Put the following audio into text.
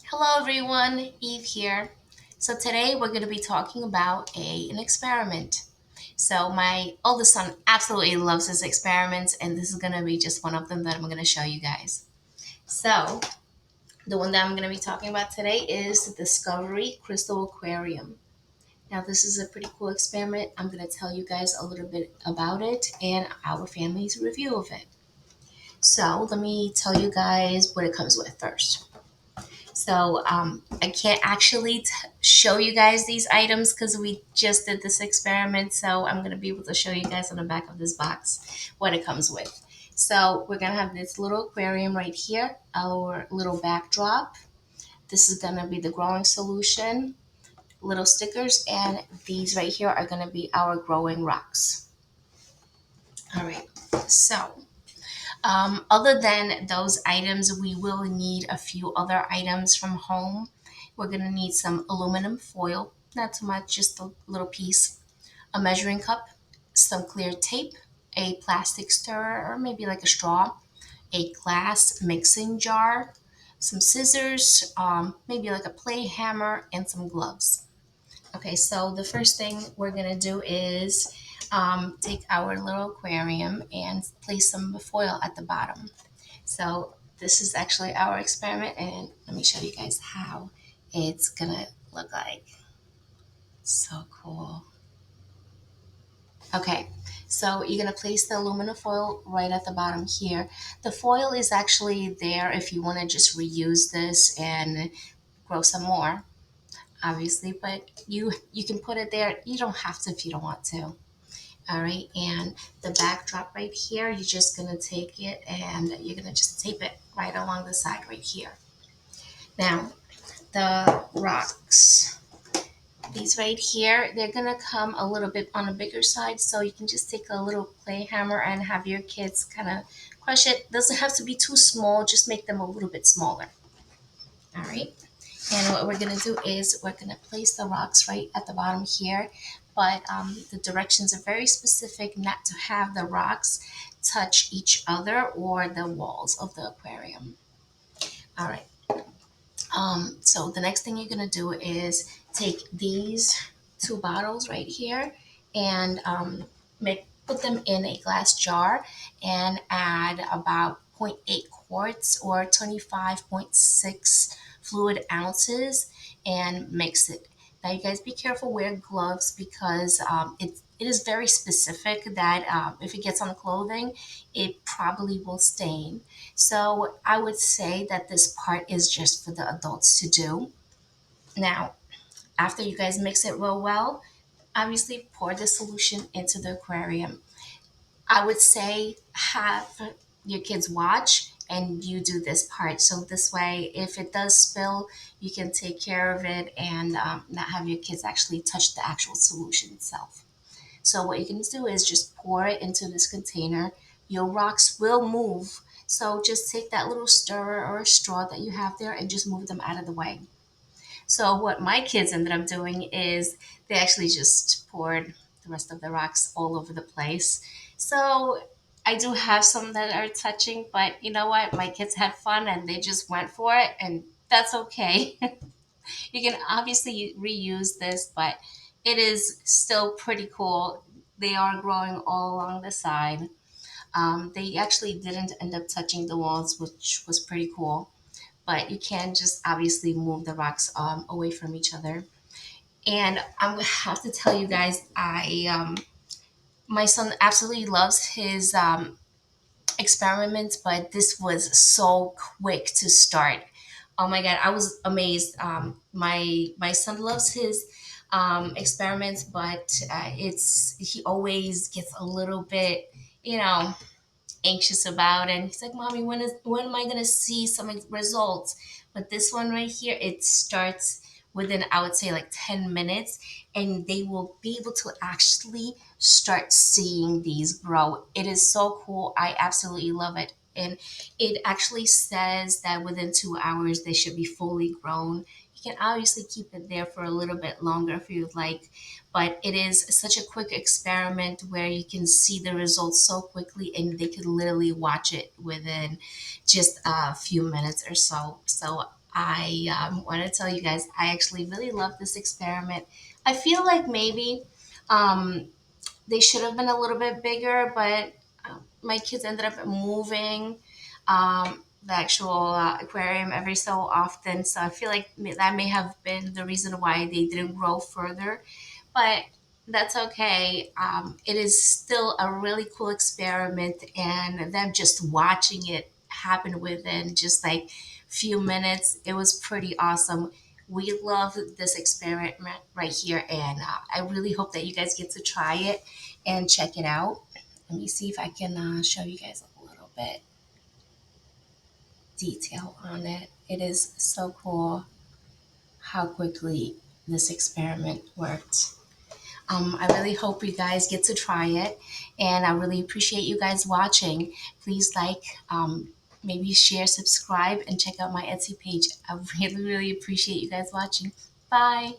Hello everyone, Eve here. So today we're going to be talking about an experiment. So my oldest son absolutely loves his experiments, and this is going to be just one of them that I'm going to show you guys. So the one that I'm going to be talking about today is the Discovery Crystal Aquarium. Now this is a pretty cool experiment. I'm going to tell you guys a little bit about it and our family's review of it. So let me tell you guys what it comes with first. So I can't actually show you guys these items because we just did this experiment. So I'm going to be able to show you guys on the back of this box what it comes with. So we're going to have this little aquarium right here, our little backdrop. This is going to be the growing solution, little stickers, and these right here are going to be our growing rocks. All right. So other than those items, we will need a few other items from home. We're going to need some aluminum foil, not too much, just a little piece, a measuring cup, some clear tape, a plastic stirrer, or maybe like a straw, a glass mixing jar, some scissors, maybe like a play hammer, and some gloves. Okay, so the first thing we're gonna do is take our little aquarium and place some foil at the bottom. So this is actually our experiment, and let me show you guys how it's gonna look like. So cool. Okay, so you're gonna place the aluminum foil right at the bottom here. The foil is actually there if you wanna just reuse this and grow some more, obviously, but you can put it there. You don't have to if you don't want to. All right, and the backdrop right here, you're just gonna take it and you're gonna just tape it right along the side right here. Now, the rocks, these right here, they're gonna come a little bit on a bigger side, so you can just take a little play hammer and have your kids kind of crush it. Doesn't have to be too small, just make them a little bit smaller. All right. And what we're gonna do is we're gonna place the rocks right at the bottom here, but the directions are very specific not to have the rocks touch each other or the walls of the aquarium. All right. So the next thing you're gonna do is take these two bottles right here and put them in a glass jar and add about zero point 0.8 quarts or 25.6 fluid ounces and mix it. Now you guys be careful, wear gloves because it is very specific that if it gets on clothing, it probably will stain. So I would say that this part is just for the adults to do. Now, after you guys mix it real well, obviously pour the solution into the aquarium. I would say have your kids watch and you do this part. So this way, if it does spill, you can take care of it and not have your kids actually touch the actual solution itself. So what you can do is just pour it into this container. Your rocks will move. So just take that little stirrer or straw that you have there and just move them out of the way. So what my kids ended up doing is they actually just poured the rest of the rocks all over the place. So I do have some that are touching, but you know what? My kids had fun and they just went for it, and that's okay. You can obviously reuse this, but it is still pretty cool. They are growing all along the side. They actually didn't end up touching the walls, which was pretty cool. But you can just obviously move the rocks away from each other. And I'm gonna have to tell you guys, I my son absolutely loves his experiments, but this was so quick to start. Oh my god, I was amazed. My son loves his experiments, but it's he always gets a little bit, you know, anxious about it. And he's like, "Mommy, when am I gonna see some results?" But this one right here, it starts within, I would say, like 10 minutes, and they will be able to actually start seeing these grow. It is so cool. I absolutely love it. And it actually says that within 2 hours they should be fully grown. You can obviously keep it there for a little bit longer if you'd like, but it is such a quick experiment where you can see the results so quickly and they could literally watch it within just a few minutes or so. So I want to tell you guys, I actually really love this experiment. I feel like maybe um, they should have been a little bit bigger, but my kids ended up moving the actual aquarium every so often. So I feel like that may have been the reason why they didn't grow further. But that's okay. It is still a really cool experiment, and them just watching it happen within just like few minutes, it was pretty awesome. We love this experiment right here, and I really hope that you guys get to try it and check it out. Let me see if I can show you guys a little bit detail on it. It is so cool how quickly this experiment worked. I really hope you guys get to try it, and I really appreciate you guys watching. Please like, maybe share, subscribe, and check out my Etsy page. I really, really appreciate you guys watching. Bye.